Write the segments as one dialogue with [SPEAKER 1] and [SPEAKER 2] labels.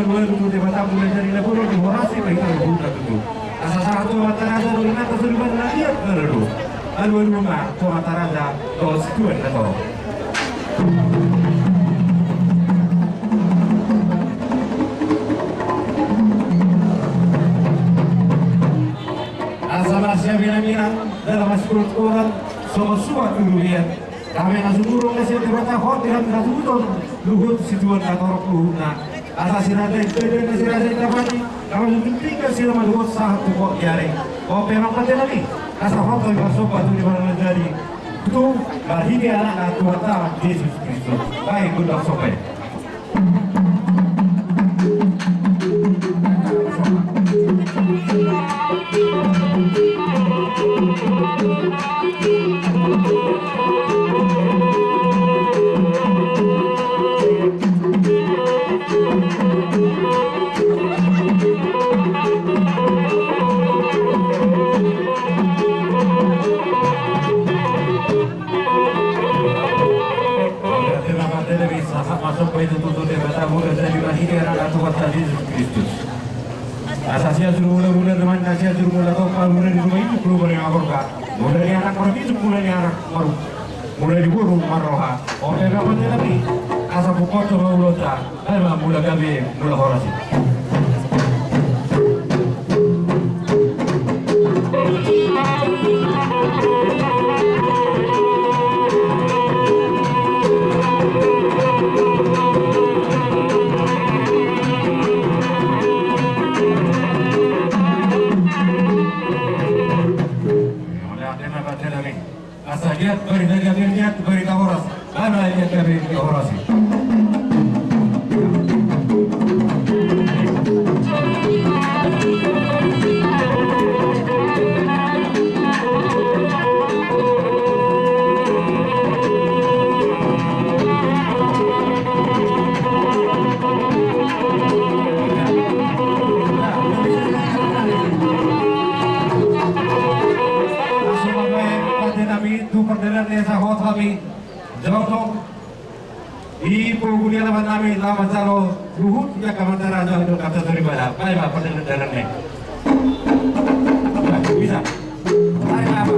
[SPEAKER 1] dua dulu debata mulai dari lebur di horasi baik itu bukan itu. Asa satu mata raja dulu nanti sudah berlanjut dulu. Lalu rumah tuh mata raja kalau situan atau. Asa masih bilang dalam masuk orang semua dulu lihat. Kami langsung turun ke sini debata hotel langsung turun luhut situan atau luhutna. Asa sirada itu dan sirada dapat kalau tinggal sila maluhut sah tu kok jari. Oh memang penting lagi. Asa hotel masuk batu di mana jadi. Itu lahir anak Tuhan Yesus Kristus. Baik budak sopai. Masuk ke itu tutup debata muda dari lahir anak Tuhan Yesus Kristus. Asasnya suruh mula teman asasnya suruh mula kau mula di rumah itu keluar yang agorka. Mulai dari anak baru itu mulai dari anak baru. Mulai di burung maroha. Oh mereka penting lagi. Asa pukul coba ulota. Ayo mula gabe mula horasi. Asa lihat beri horas. Mana lihat beri horas. Itu perjalanan desa hot kami jauh ibu kuliah lawan kami lama calo luhut ya kamantara jauh itu kata dari mana baik perjalanan bisa hari apa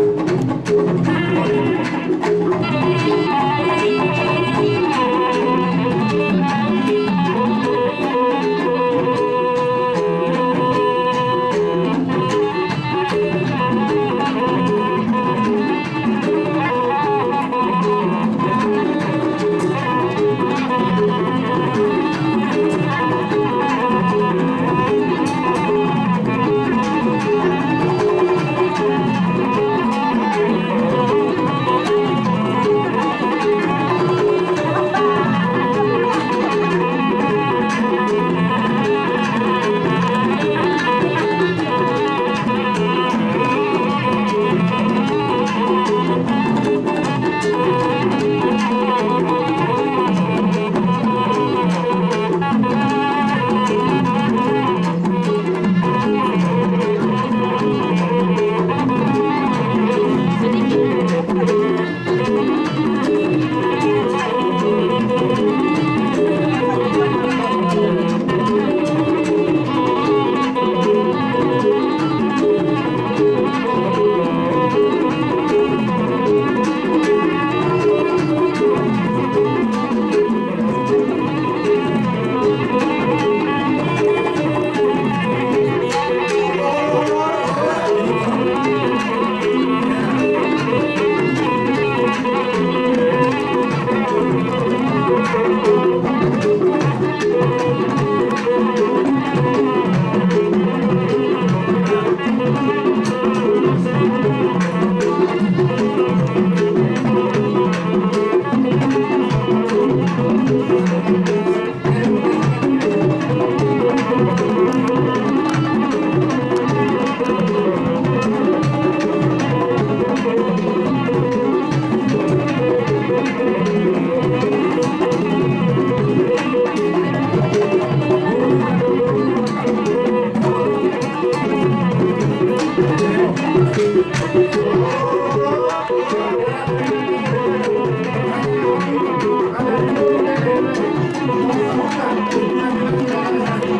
[SPEAKER 1] Thank you.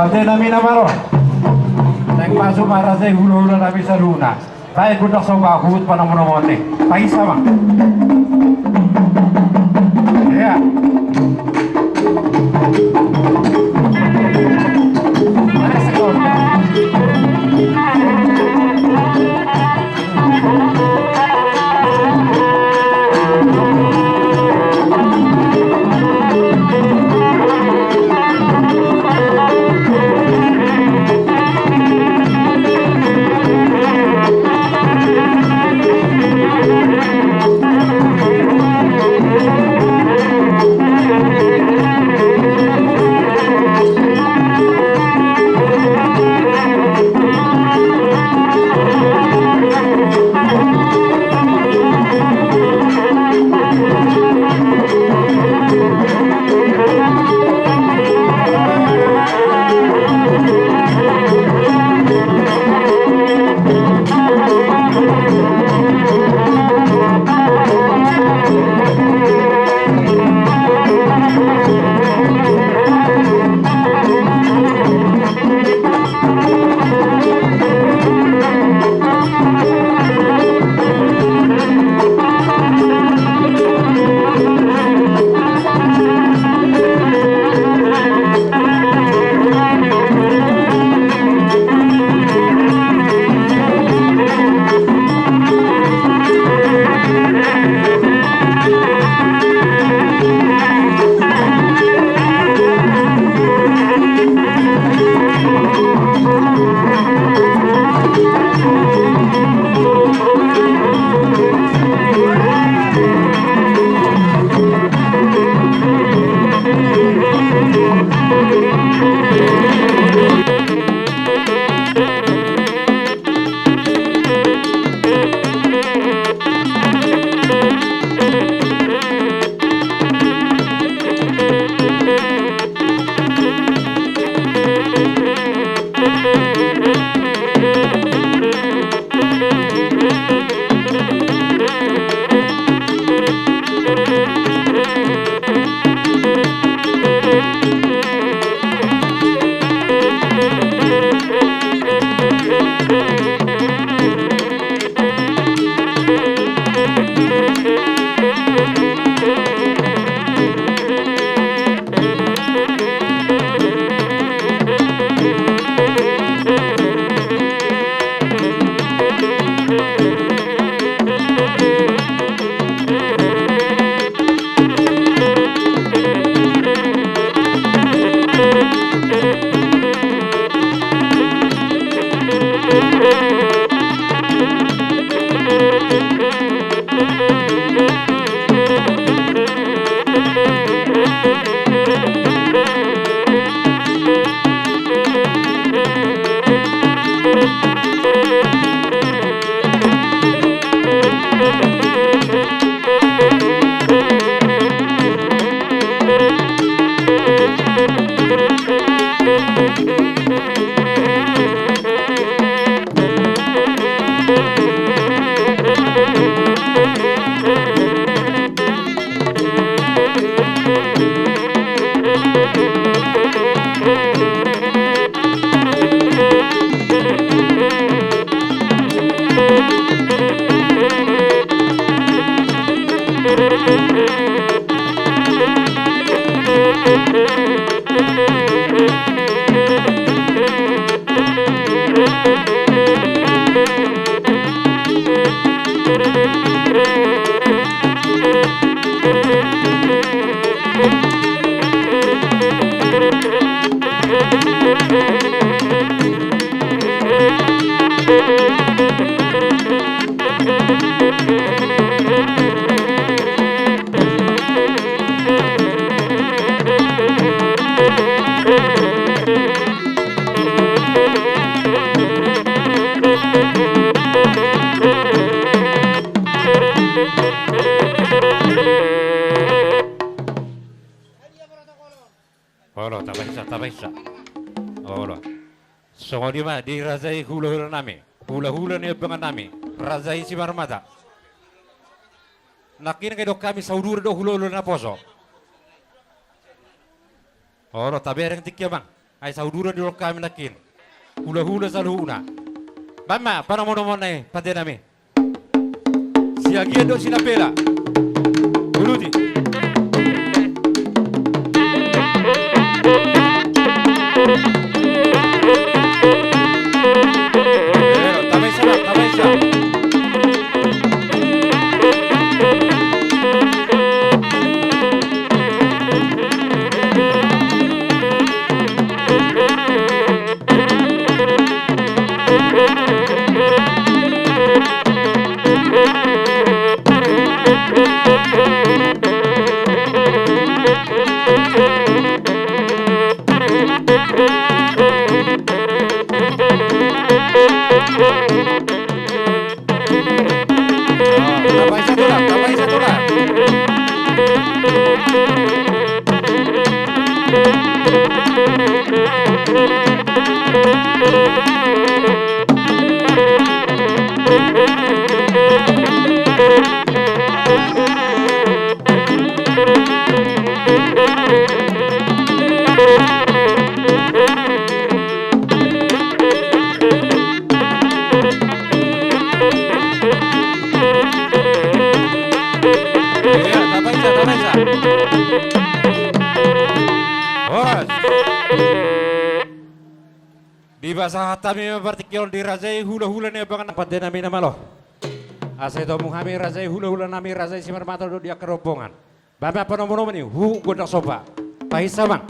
[SPEAKER 1] Pate nami namaro. Neng masuk arah saya hulu-hulu nami saluna. Saya gudak soba hut panamon nih. Pagi sama. Ya. Mana sekor?
[SPEAKER 2] Olo, tapaisa. Olo. So di ma di razai hula-hula nami. Hula-hula ni abangan nami. Razai si marmata. Nakin kayo kami sa udur do hula-hula na poso. Olo, tabi yang tikya bang. Ai saudura di kami nakin. Hula-hula saluna. Bama para mono-monai patenami. Siagia do sinapela. Uluti. Tamay sa. Tambah satu lah. Di bahasa hatami partikel dirajai hula-hula ne bangan pada nami nama lo. Asai to muhami rajai hula-hula nami rajai simar mata do dia kerombongan. Bapa apa nomor ni hu godak soba. Pahisa bang.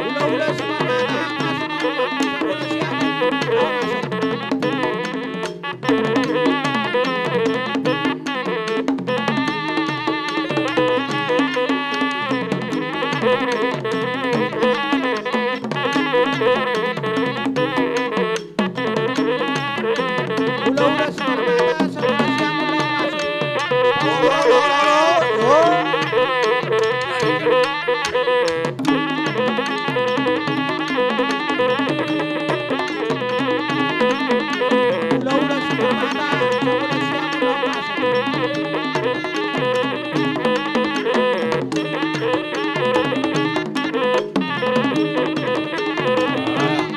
[SPEAKER 3] Hula-hula si Marmata, masuk Hula-hula si Marmata, sebelah siang mulai masuk. Hula-hula si Marmata, sebelah siang mulai masuk.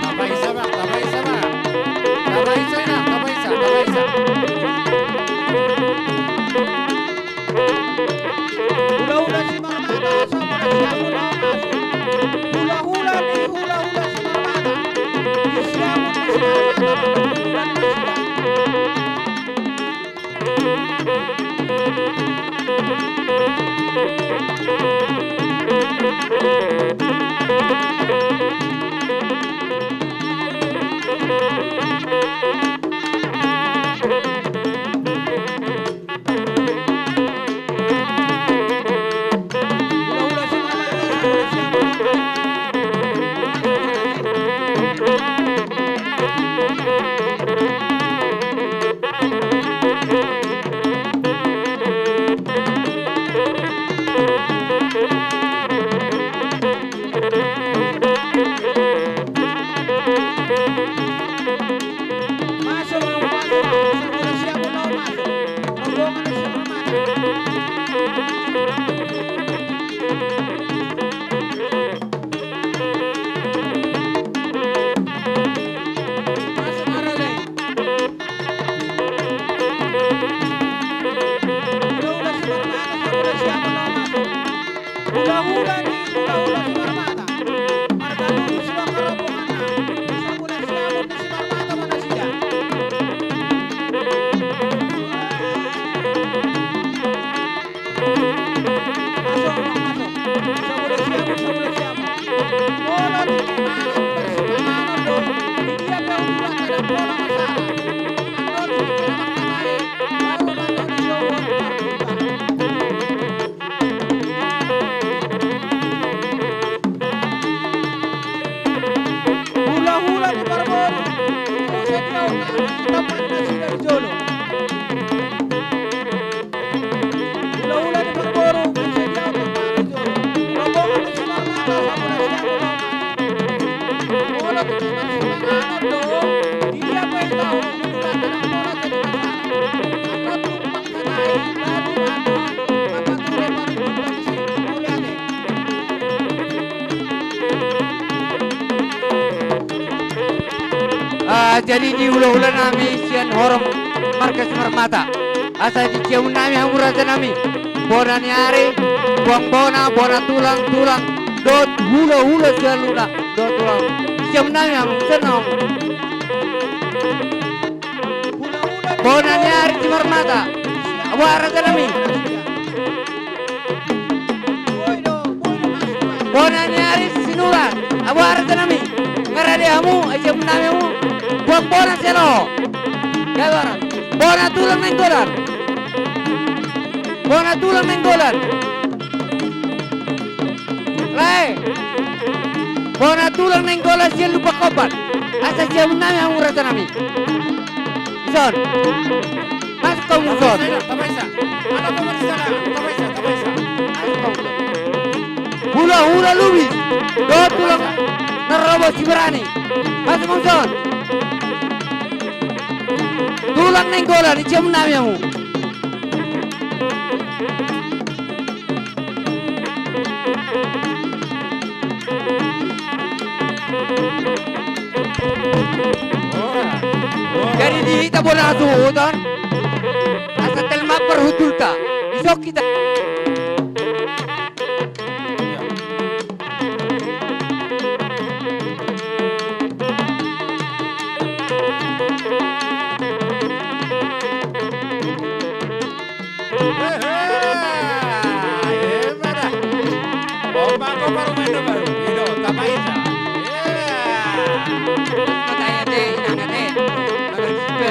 [SPEAKER 2] Tambah isa bang, tambah isa bang. Tambah isa na, tambah isa, tambah isa.
[SPEAKER 3] Hula-hula si Marmata, sebelah siang mulai masuk. Hula-hula nih, hula-hula si Marmata. Disiapun si Marmata, dan masih. Hula-hula si Marmata, masuk, sudah siap mau masuk. Rombongan si Marmata. Masuk Arale. Hula-hula si Marmata, sudah siap mau masuk. Hula-hula nih, hula-hula si Marmata. Marga dulu sudah ke rombongan. Sudah siap si Marmata mana siap. Hula-hula di Barbori. Musik kau tempat masih dari Jolo. Hula-hula di Barboro, musik kau tempat dari Jolo. Rombongan di Marmata, sabuna siapa mau. Bola di Marmata dong. Dia apa yang tahu? Bukan bola jadi masalah. Apa tumpang kanai, lalu apa tuh lebar di sini. Lihat deh.
[SPEAKER 4] Jadi di hula-hula nami sian horom markas Marmata. Asa di cium nami hamurata nami. Bona nyari, buang bona tulang, dot hula-hula sian luna, dot tulang. Cium nami hamur senang.
[SPEAKER 3] Hula-hula
[SPEAKER 4] Bona nyari di Marmata. Awarata nami. Bona nyari sinuran. Awarata nami. Ngarade hamu, cium nami hamu. Buang bona selo. Gawar. Bona tulang nenggolan. Bona tulang nenggolan. Lai. Bona tulang nenggolan siya lupa kopan. Asa siya menami ang urata nami. Son. Mas kau muson.
[SPEAKER 2] Tambah isa. Ano pa man isa na? Tambah isa, tambah isa.
[SPEAKER 4] Hula-hula lubis. Do tulang narobo si berani. Mas muson. Tulang nenggolan siya menami ang Jadi di kita bola suhutan. Asa telmak perhutulta. Isok kita. Matanya teh, inangnya teh. Nagar situ.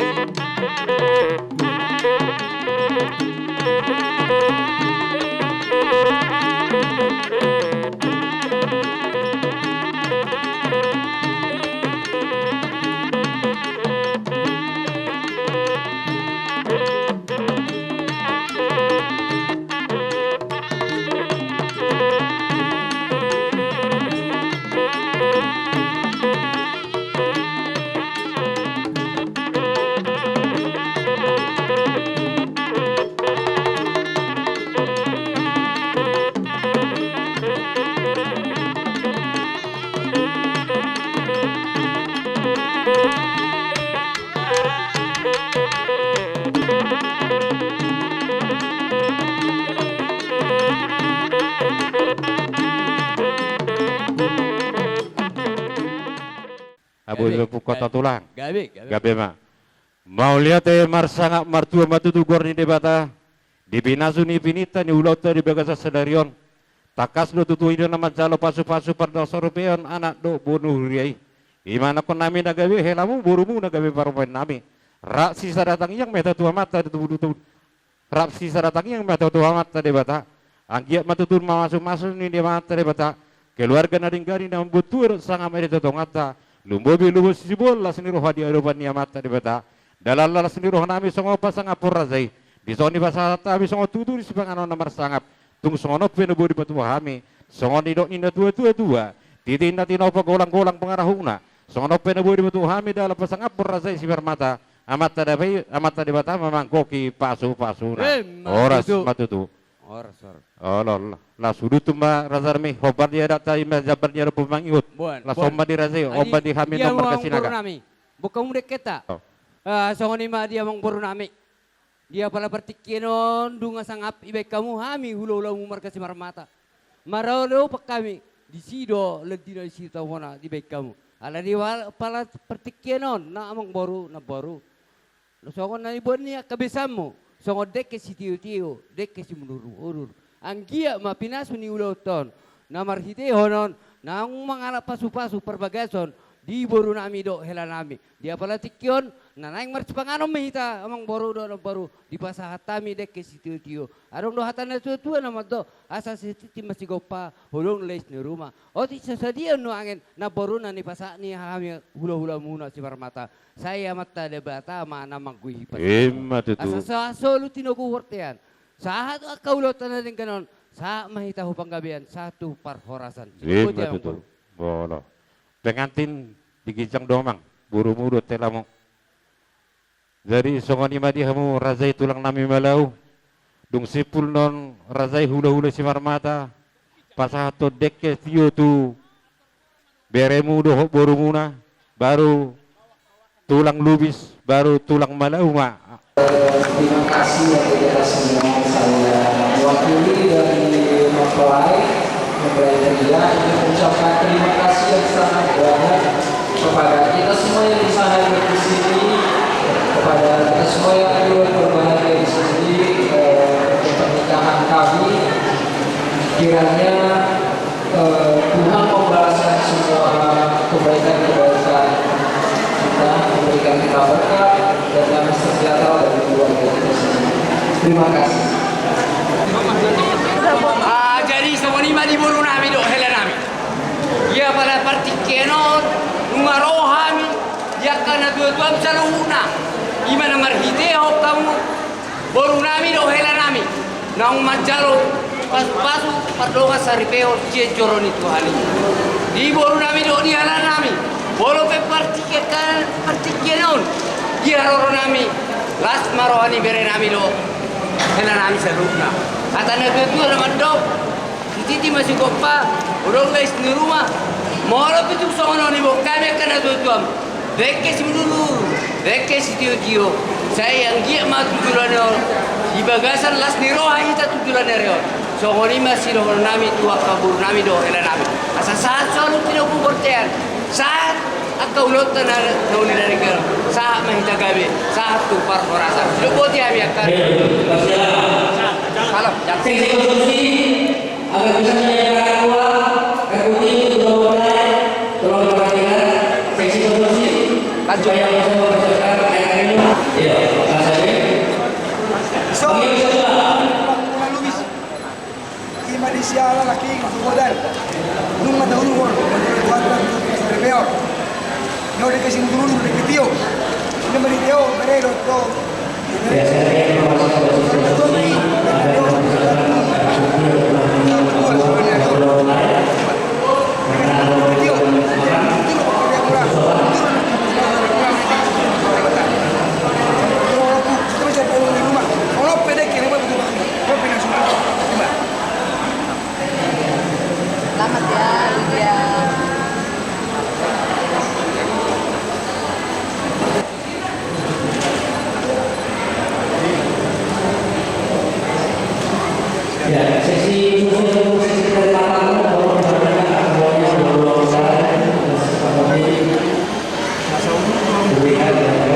[SPEAKER 2] Abu Ibu kota tulang.
[SPEAKER 3] Gabe.
[SPEAKER 2] Gabe mak. Mau lihat marsangak martua matutu gor ni debata. Di binasu ni pinita ni ulau di bagasa sedarion. Takas do tutu ino nama jalo pasu-pasu pada sorupeon anak do bunuh riai. Imana kon nami nagabe helamu burumu nagabe parupain nami. Rak sisa datang yang meta tua mata tu. Rak sisa datang yang meta tua mata debata. Anggiat matutun masuk-masuk ni dia mata debata. Keluarga naringgari na membutur sangat mereka tongata. Lumbobi lubus sibol la seni roh dia arupan niamata di bata. Dalam la seni roh nami songo pasang apur razai. Di soni bahasa tabi songo tutur di sebang anon nomor sangap. Tung songo no penubu di batu hami. Songo nidok ninda tua. Titinda tinopa golang-golang pengarahuna. Songo no penubu di batu hami dalam pasang apur razai si bermata. Amata di bata memang koki pasu-pasu na. Oras matutu.
[SPEAKER 3] Or.
[SPEAKER 2] Oh la sudut tumba razarmi hobar dia data ima jabar dia pemangiut. La somba di razai oba di hamil nomor kasinaga.
[SPEAKER 4] Bukan muda kita.
[SPEAKER 2] Oh.
[SPEAKER 4] Songon ima dia mang boru nami. Dia pala pertikinon dunga sangap ibai kamu hami hula-hula umar kasih marmata. Maralo pak kami di sido ledina di sido hona di baik kamu. Ala di pala pertikinon na amang boru na boru. Songon na ibon niya kabisamu. Songo dek ke si tiu, dek ke si urur. Anggia ma pinasu ni uloton. Namar hite honon, nang mangala pasu-pasu perbagason di boru nami do hela nami. Dia pala tikyon, nanaing marci panganom mehita amang boru do boru di pasahat tami dek ke si tiu. Arong do hatana tua nama do asa si titi masih gopa holong les ni rumah. Oh ti sasadia no angin na boru na ni pasak ni hami hula-hula muna si marmata. Saya mata debata mana mangguhi
[SPEAKER 2] Matutu.
[SPEAKER 4] asa solu tinoku hortean. Saat kaulo tanan kanon sa mahitahu panggabian satu parhorasan.
[SPEAKER 2] Matutu. Bolo. Pengantin digijang domang buru mudo telamo. Dari songoni madi hamu razai tulang nami malau. Dung sipul non razai hula-hula si marmata. Pasahato dekke tio tu beremu do boru muna baru tulang lubis baru tulang malau mak.
[SPEAKER 5] Terima kasih kepada semua. Saya mewakili dari mempelai pria ingin mengucapkan terima kasih yang sangat banyak kepada kita semua yang bisa hadir di sini, kepada kita semua yang turut berbahagia di sini pernikahan kami. Kiranya Tuhan membalaskan semua kebaikan-kebaikan kita, memberikan kita berkat dan damai sejahtera bagi keluarga kita semua. Terima kasih.
[SPEAKER 4] Jadi semua ni madi boru nami do hela nami. Ia pada partikenon numarohami dia kana dua-dua saluhuna. Imana marhite ho kamu boru nami do hela nami. Nang majalo pas-pasu pardonga saripeo cie joroni tuhali. Di boru nami do di hela nami. Bolo pe partikenon dia roro nami. Las marohani bere nami do hela nami saluhuna. Katanya dua-dua nama dok. Titi masih gopa, orang guys di rumah, malah itu soalnya nih bok kami akan ada tuam, dekke si menurut, dekke si tio, saya yang dia matu tujuan di bagasan las niroha kita tujuan nero, soalnya masih orang nami tua kabur nami do hela nami, asal saat soalnya tidak kubertian, saat akau lotan ada tahun dari kau, saat mahita gabe, saat tu par orasan, tidak boleh kami akan, salam,
[SPEAKER 5] Agar bisa menyebarkan uang, ikuti mudah-mudahan tolong diperhatikan seksi
[SPEAKER 4] Lanjut.
[SPEAKER 5] Supaya bisa mempersiapkan air ini. Iya, Mas Ade.
[SPEAKER 3] So,
[SPEAKER 5] Oke, bisa sudah.
[SPEAKER 3] Mula Luis. Ima di siala laki kemudian. Nung madahulu ko. Madahulu ko sa rebeo. No de kasi dulu de kitio. Ini mari tio, berero to.
[SPEAKER 5] Ya, saya ingin informasi kepada siswa ini agar mempersiapkan
[SPEAKER 6] Selamat ya, Lydia.
[SPEAKER 5] ya, sesi khusus sesi dari lapangan bahwa perjalanan semuanya sebelum jalan diberikan nanti.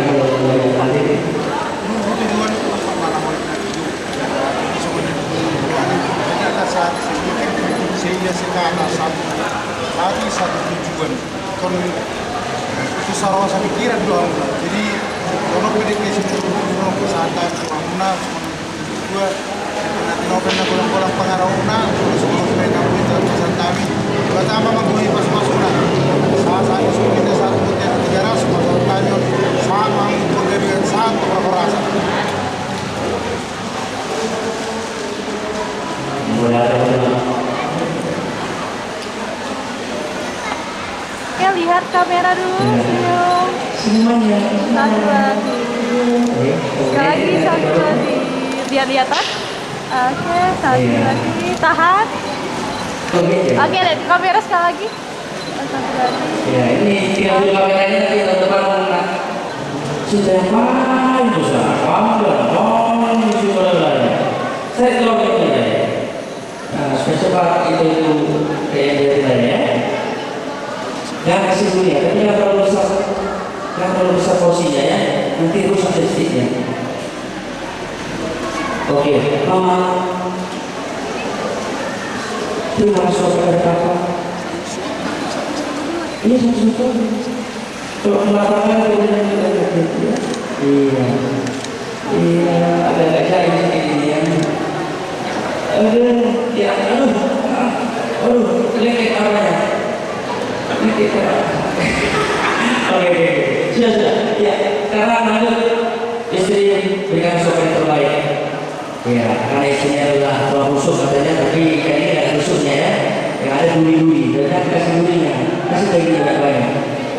[SPEAKER 7] Sehingga sekarang satu tujuan kon itu sarwa pikiran doang. Jadi kalau PDK itu santai semua dua nanti novel na kulang-kulang pangarauna semua mereka punya santai pertama mengguni pas masukna saat itu kita satu punya 300 masuk tanyon sama untuk satu perasa
[SPEAKER 6] Oke, lihat kamera dulu, senyum.
[SPEAKER 5] semuanya.
[SPEAKER 6] Satu lagi. Sekali lagi, satu lagi. Lihat-lihatan. Oke, satu lagi. Tahan. Oke, lihat kamera sekali lagi. Satu lagi.
[SPEAKER 5] Ya, ini tinggal di kameranya nanti teman-teman sudah main besar, main sudah lain. Saya tahu itu ya. Nah, spesial itu kayak dia ya. Jangan kasih dulu ya, tapi jangan terlalu besar porsinya ya, nanti rusak sedikitnya. Oke, Mama. Terima kasih kepada Kakak. Iya, satu-satu. Kalau kelaparan kemudian kita lihat ya. Iya. Iya, agak jahit sedikit ini ya. Aduh, ya, aduh, lengket arahnya. Oke, sudah. Ya, sekarang lanjut istri berikan sop yang terbaik. Ya, karena istrinya adalah tulang rusuk katanya, tapi ikan ini ada rusuknya ya. Yang ada duri-duri, dan kasih durinya, kasih dagingnya agak banyak.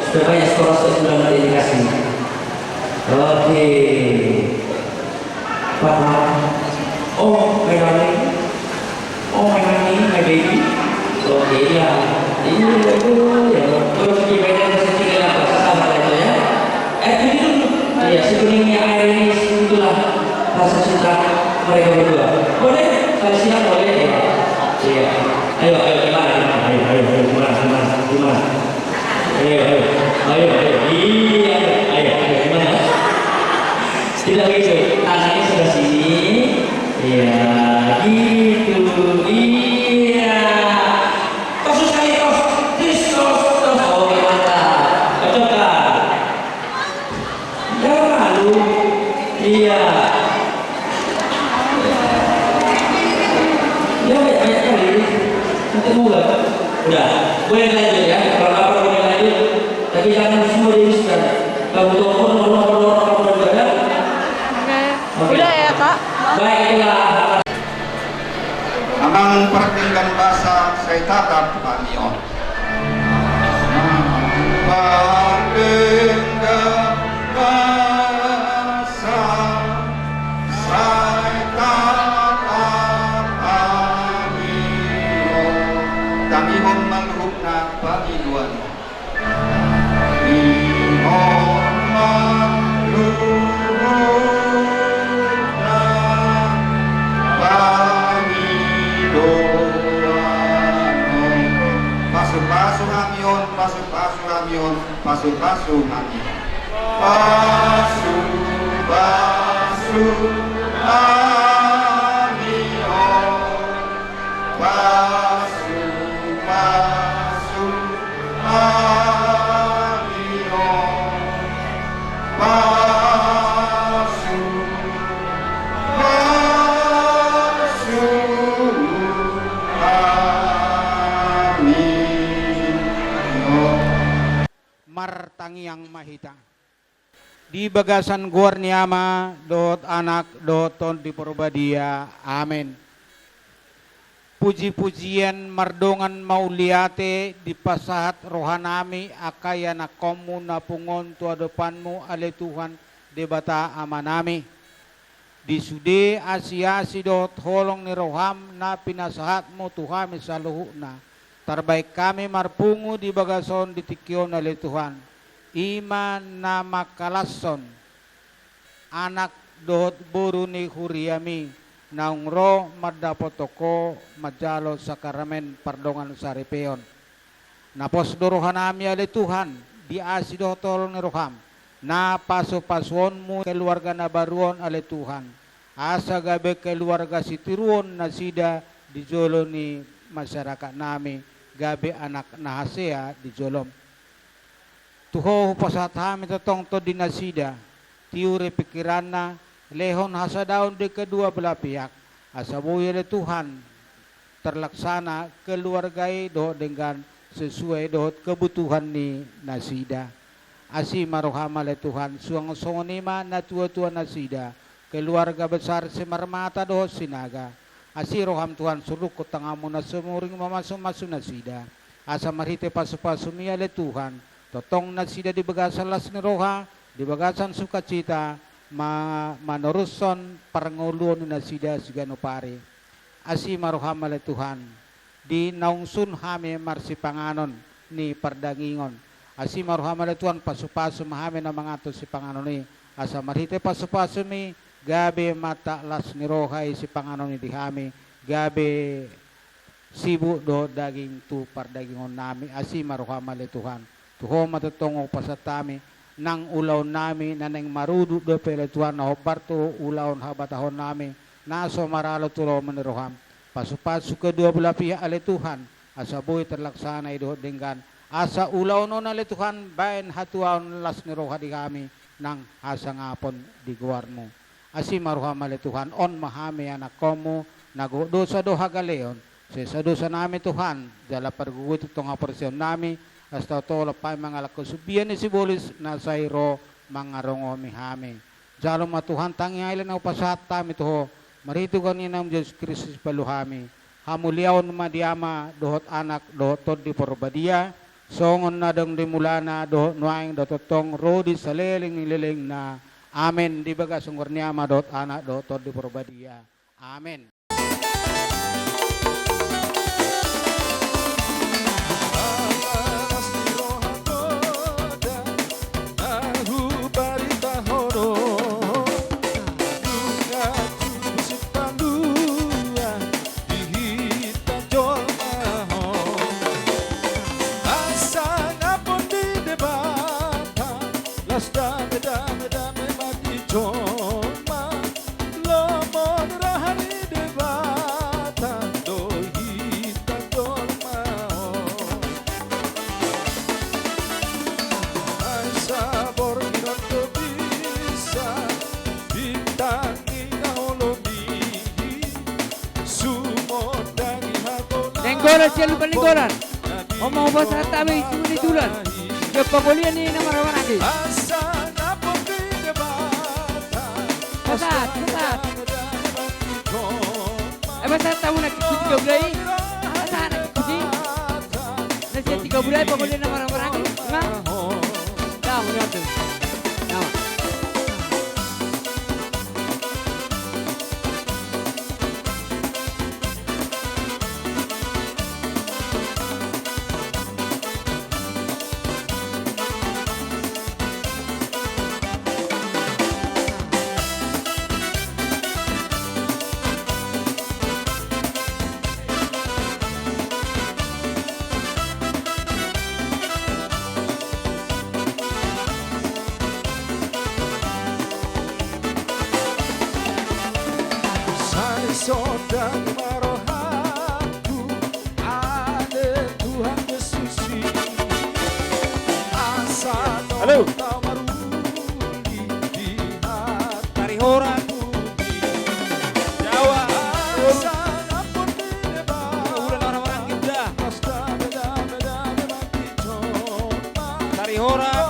[SPEAKER 5] Sudah banyak skor sudah nanti dikasih. Oke, Papa. Oh, my darling. Oh, my honey, my baby. Oke, ya. Ini ya, terus gimana sesi apa sama itu ya? Ini dulu, ya sebenarnya air ini itulah rasa cinta mereka berdua. Boleh, kalau siap boleh ya. Iya. Ayo gimana? Ayo gimana? Ayo. Iya, ayo gimana? Tidak gitu, tangannya sebelah sini. Iya, gitu. Iya. Iya. Ya banyak kali. Nanti mulai. Udah. Boleh lanjut ya. Kalau apa boleh lanjut. Tapi jangan semua diisikan. Kalau telepon nomor juga.
[SPEAKER 6] Oke. Udah ya, Kak?
[SPEAKER 5] Baiklah.
[SPEAKER 7] Amang pertinggan bahasa saya tatap panion. Pertinggan bahasa saya tatap panion. Kami menghubna paniduan. Pasu amion.
[SPEAKER 3] martangiang mahita. Di bagasan guarniama dot anak doton di Purbadia. Amin. Puji-pujian mardongan mauliate di pasahat rohanami akaya na komu na pungon tua depanmu ale Tuhan debata amanami. Di sude asi-asi dot holong ni roham na pinasahatmu Tuhan saluhu na. Terbaik kami marpungu di bagason di tikyon ale Tuhan. Iman na makalason anak dot buru ni huriami naungro madapotoko majalo sakaramen pardongan saripeon. Napos dorohan nami ale Tuhan di asido tolong ni roham na paso-pasonmu keluarga na baruon ale Tuhan. Asa gabe keluarga sitiruon na sida di jolo ni masyarakat nami gabe anak na hasea di jolom. Tuho pasat kami totong to dinasida, tiure pikiran na lehon hasa daun di kedua belah pihak. Asabuya le Tuhan terlaksana keluargai doh dengan sesuai doh kebutuhan ni nasida. Asi marohama le Tuhan suang songonima na tua-tua nasida keluarga besar semarmata doh sinaga. Asi roham Tuhan suruh ku tangamu na semuring mamasuk-masuk nasida. Asa marite pasu-pasumia le Tuhan. Totong nasida di bagasan las ni roha, di bagasan sukacita, manuruson paranguluan ni nasida sigano pare. Asi marohama le Tuhan, di naungsun hame marsipanganon ni pardangingon. Asi marohama le Tuhan pasu-pasu mahame na mangato si panganon ni. Asa marhite pasu-pasu mi, gabe mata las ni roha si panganon ni dihame, gabe sibu do daging tu pardagingon nami. Asi marohama le Tuhan. Tuho matutungo pasatami nang ulaw nami na nang marudu do pele Tuhan na hoparto ulaw habatahon nami naso maralo tulo maniroham pasu-pasu kedua belah pihak ale Tuhan asa boy terlaksana ido dengan asa ulaw non ale Tuhan bain hatuan las niroha di kami nang asa ngapon di guarmu asi maruham ale Tuhan on mahami anak komu nago dosa doha galeon sa dosa nami Tuhan jala pergugut itong apresyon nami hasta tola pa mga lakosubian ni sibolis na sayro mga rongo mihami. Jalo matuhan tangi ailan na upasat tami toho. Marito kanina ng Diyos Kristus paluhami. Hamuliaon madiama dohot anak dohot di Purbadia. Songon na dong dimulana dohot nuaing dototong rodi sa leling na. Amen. Di baga sunggur niyama dohot anak dohot di Purbadia. Amen.
[SPEAKER 4] Linggoran siya lupa linggoran. Omong bahasa tabi sumuni dulan. Ke pagolian ni nama rawan lagi. Pesat. Bahasa tamu nak ikut 3 bulan. Bahasa nak ikuti. Nasi 3 bulan pagolian nama rawan lagi. Memang. Dah mudah tu. Nama.
[SPEAKER 8] Sodang marohaku ada Tuhan Yesus asa
[SPEAKER 2] Halo.
[SPEAKER 8] tamaruli di hati
[SPEAKER 2] Tarihora Jawa
[SPEAKER 8] asa napun di depan
[SPEAKER 2] ulan orang-orang kita
[SPEAKER 8] pasta beda-beda bagi coma
[SPEAKER 2] Tarihora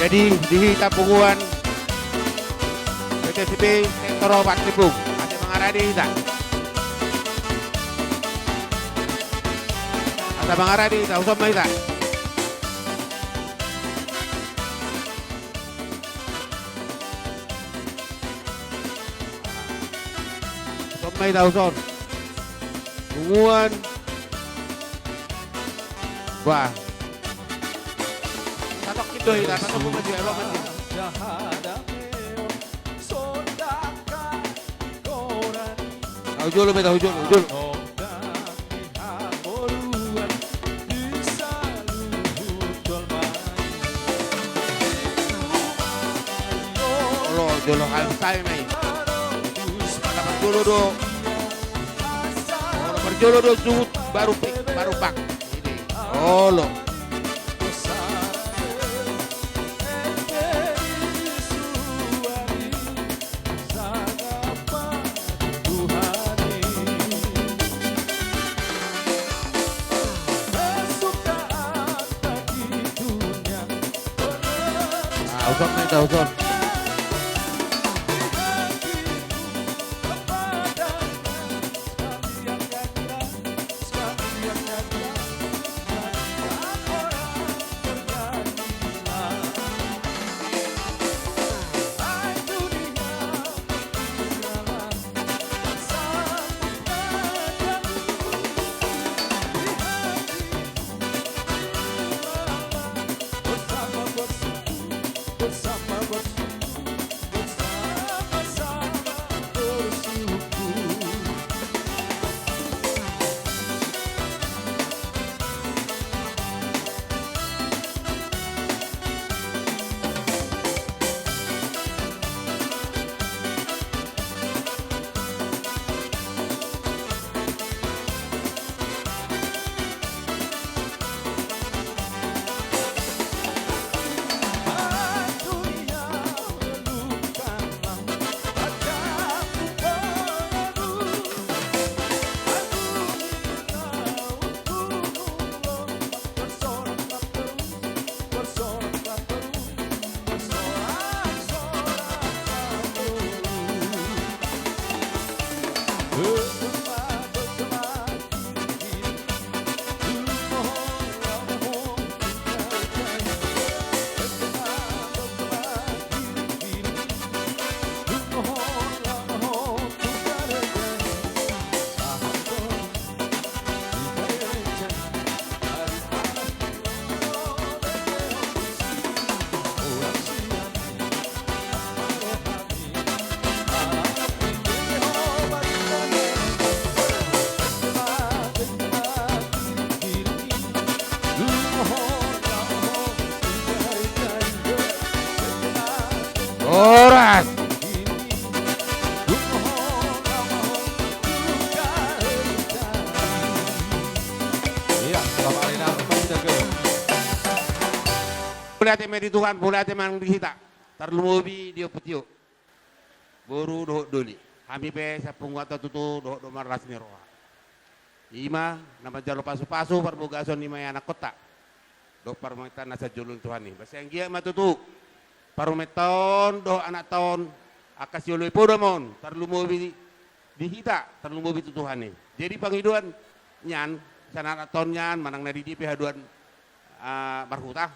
[SPEAKER 4] Jadi dihita punguan PTCP Sektoro Patribung masih mengarah dihita. Asa mengarah dihita, usap mahita. Usap mahita, usap. Punguan. Wah. Tatok gitu hita, tatok masih elok masih. Hujul beta hujul. Lo jolo hal saya mai. Dapat jolo do. Berjolo do sud baru pak. Ini. Oh lo. Usap nih, usap. Oras.
[SPEAKER 8] Iya, Bapak Alina menjaga.
[SPEAKER 4] Boleh hati meri Tuhan, boleh hati mang dihita. Terlumobi dia putio. Boru doh doli. Kami pe sapung atau tutu doh maras roha. Ima nama jalo pasu-pasu perbogason lima anak kota. Doh parmetan nasa julun Tuhan nih. Bahasa yang gia matutu. Parumeton doh anak tahun akasiolo ipodamon terlumobi dihita terlumobi tutuhan nih. Jadi panghiduan nyan sana anak tahun nyan manang nadi di haduan marhuta.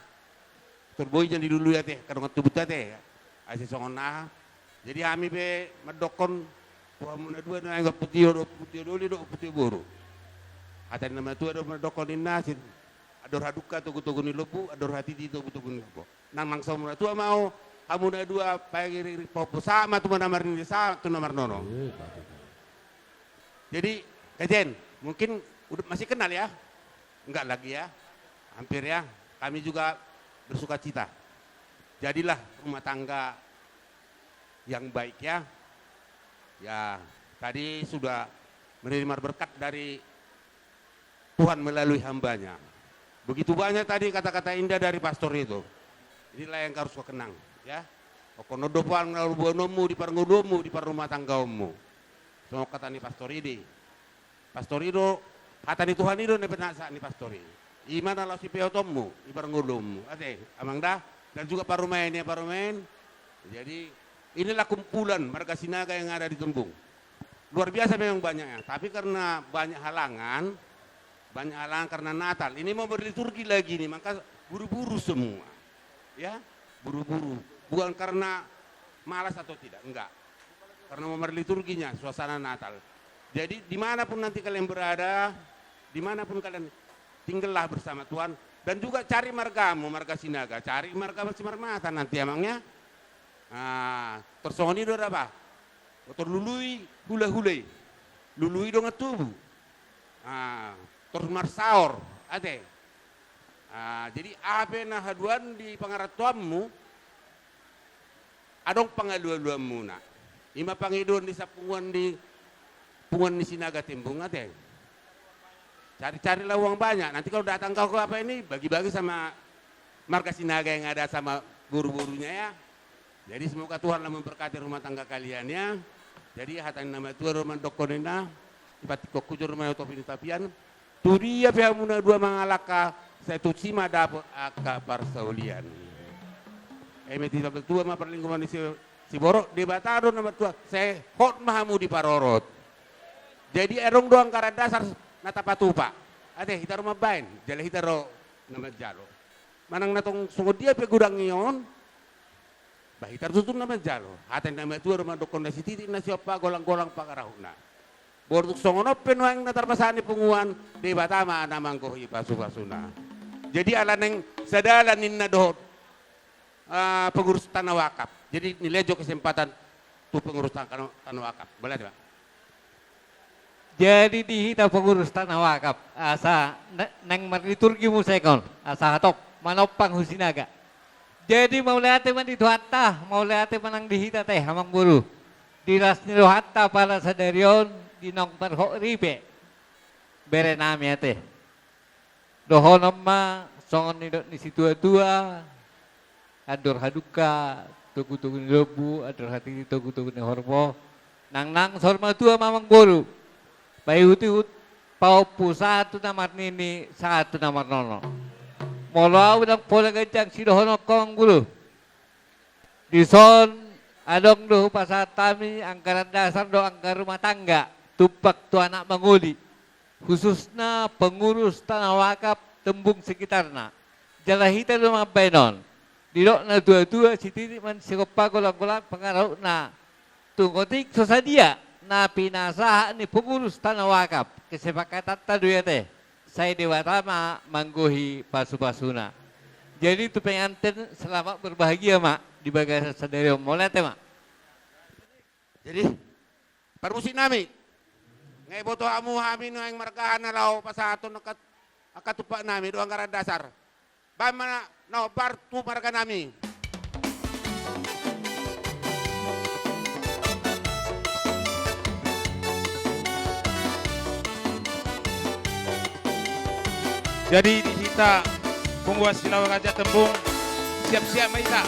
[SPEAKER 4] Turboy jan di dulu ya teh kadang tubut teh. Asi songon nah. Jadi kami pe medokon puamuna dua na enggak putio doli do putio boru. Kata nama tu ada medokon inasin. Ador haduka tugu-tugu ni lebu, ador hati di tugu-tugu ni lebu. Nang mangsa muna tua mau kamu na dua pagi popo sama tu namar ni sama tu namar nono. Jadi kajen mungkin udah masih kenal ya? Enggak lagi ya? Hampir ya. Kami juga bersuka cita. Jadilah rumah tangga yang baik ya. Ya, tadi sudah menerima berkat dari Tuhan melalui hambanya. Begitu banyak tadi kata-kata indah dari pastor itu. Inilah yang harus kau kenang ya. Kono dopan ngalubonomu di parngodomu di rumah tanggamu. Semua kata ni pastor ini. Pastor itu kata ni Tuhan itu ne penasa ni pastor ini. Imana la si peotomu di parngodomu. Ate amang dah
[SPEAKER 9] dan juga Parlemen. Jadi inilah kumpulan marga Sinaga yang ada di Tembung. Luar biasa memang banyaknya, tapi karena banyak halangan karena Natal. Ini mau berliturgi lagi nih, maka buru-buru semua. Ya, buru-buru. Bukan karena malas atau tidak, enggak. Karena mau berliturginya, suasana Natal. Jadi dimanapun nanti kalian berada, dimanapun kalian tinggallah bersama Tuhan. Dan juga cari margamu, marga Sinaga. Cari marga Bersinar Mata nanti emangnya. Nah, tersoni udah apa? Motor lului, hula-hulai. Lului dong tubuh. Nah, terus marsaor, ade. Nah, jadi apa nah haduan di pangaratuanmu, adong pangaluan-luanmu nak. Ima pangiduan di sapungan di Sinaga Tembung ade. Cari-carilah uang banyak. Nanti kalau datang kau ke apa ini, bagi-bagi sama marga Sinaga yang ada sama guru-gurunya ya. Jadi semoga Tuhan memberkati rumah tangga kalian ya. Jadi hatan nama Tuhan rumah dokonena, ipati kokujur rumah utopini tapian. Tudia pihak muna dua mangalaka, saya tucima dapur aka parsaulian. Emeti tabel tua ma perlingkungan di si borok di Bataro nama tua, saya hot mahamu di Parorot. Jadi erong doang karat dasar natapatupa. Ate hitaro mabain, jale hitaro nama jalo. Manang natong sungguh dia pe gudang ngion. Bahitar tutun nama jalo. Hatan nama tua rumah dokon nasi titik nasi apa golang-golang pakarahuna. Bortuk songono penuang natarpasani punguan di Batama namang kohi pasu-pasuna. Jadi ala neng sadalan ninna dohot pengurus tanah wakaf. Jadi nilai jo kesempatan tu pengurus tanah wakaf. Boleh Pak?
[SPEAKER 4] Jadi dihita pengurus tanah wakaf asa neng liturgi musekon asa hatok manopang Husinaga. Jadi mau lihat teman itu hatta, mau lihat menang dihita teh hamang buru. Diras nilo hatta para sadarion di nong perhok ribe. Bere nami ate. Dohonom ma songon ni situa-tua. Ador haduka, tugu-tugu ni lebu, ador hati tugu-tugu ni hormo. Nang sorma tua mamang buru. Bayi hut pau pusatu namar nini, satu namar nono. Molo udang pola gajang si dohono kong bulu. Di son adong doh pasatami anggaran dasar do anggaran rumah tangga. Tupak tu anak manguli. Khususnya pengurus tanah wakaf Tembung sekitarna. Jalahita rumah benon. Didok na dua-dua si titik man sikopa golak-golak pengaruh na. Tunggotik sosadia na pinasa ni pengurus tanah wakaf. Kesepakatan tadu ya teh. Saya Dewatama mangguhi pasu-pasuna. Jadi itu pengantin selamat berbahagia mak di bagasi sadari molet ya mak.
[SPEAKER 9] Jadi permusik nami ngai boto amu hamin yang markahan na lau pasato nakatupak nami doang anggaran dasar. Bama na bartu marga nami.
[SPEAKER 10] Jadi dihita pengguas Silawak Raja Tembung siap-siap Maita.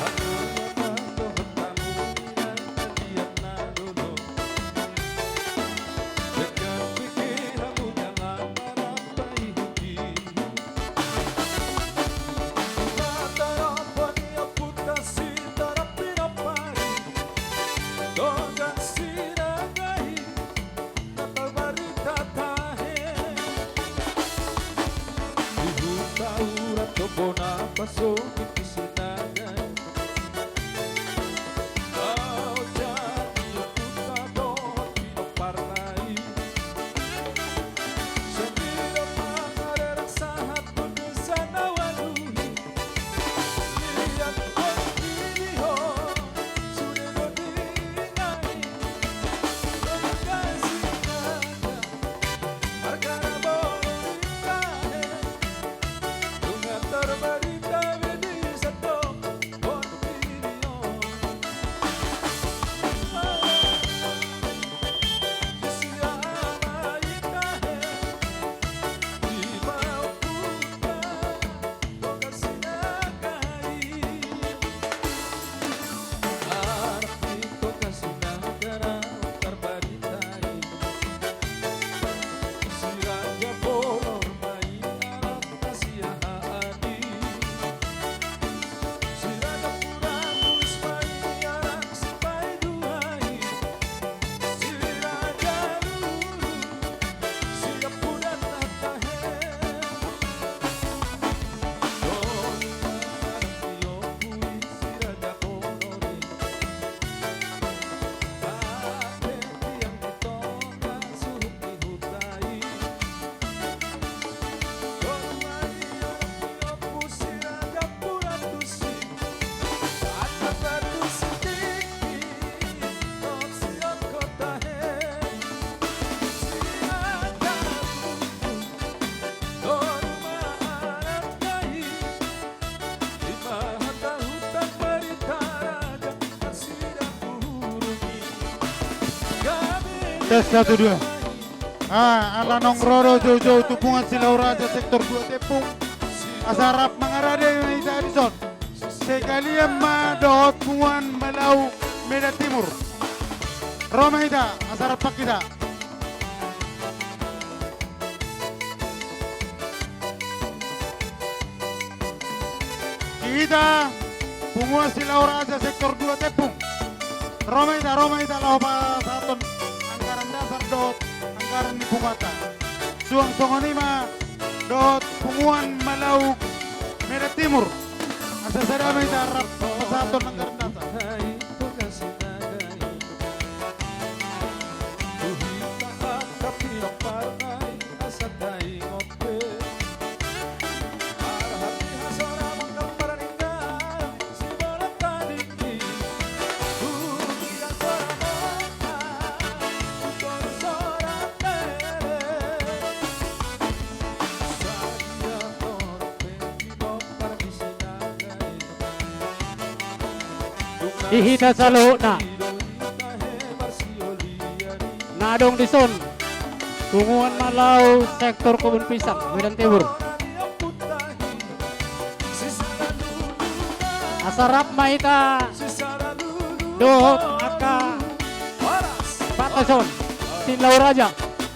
[SPEAKER 7] Tes 1 2. Ala Nongrodo Jojo Tupungan Silau Raja sektor 2 Tepung. Asarap mengarade Ida Edison. Sekalian Madot Puan Malau Medan Timur. Roma Ida Asarap Pakida. Kita Punguan Silau Raja sektor 2 Tepung. Roma Ida Laupa Saton anggaran dasar dot anggaran di Pungata. Suang Songonima dot Punguan Malau Medan Timur. Asa Sadama Ida Rap Saton anggaran dasar.
[SPEAKER 4] Ihita salo na Nadong Dison Tunguan Malau sektor Kebun Pisang Medan Timur. Asarap Maita Dot Aka Batason Silau Raja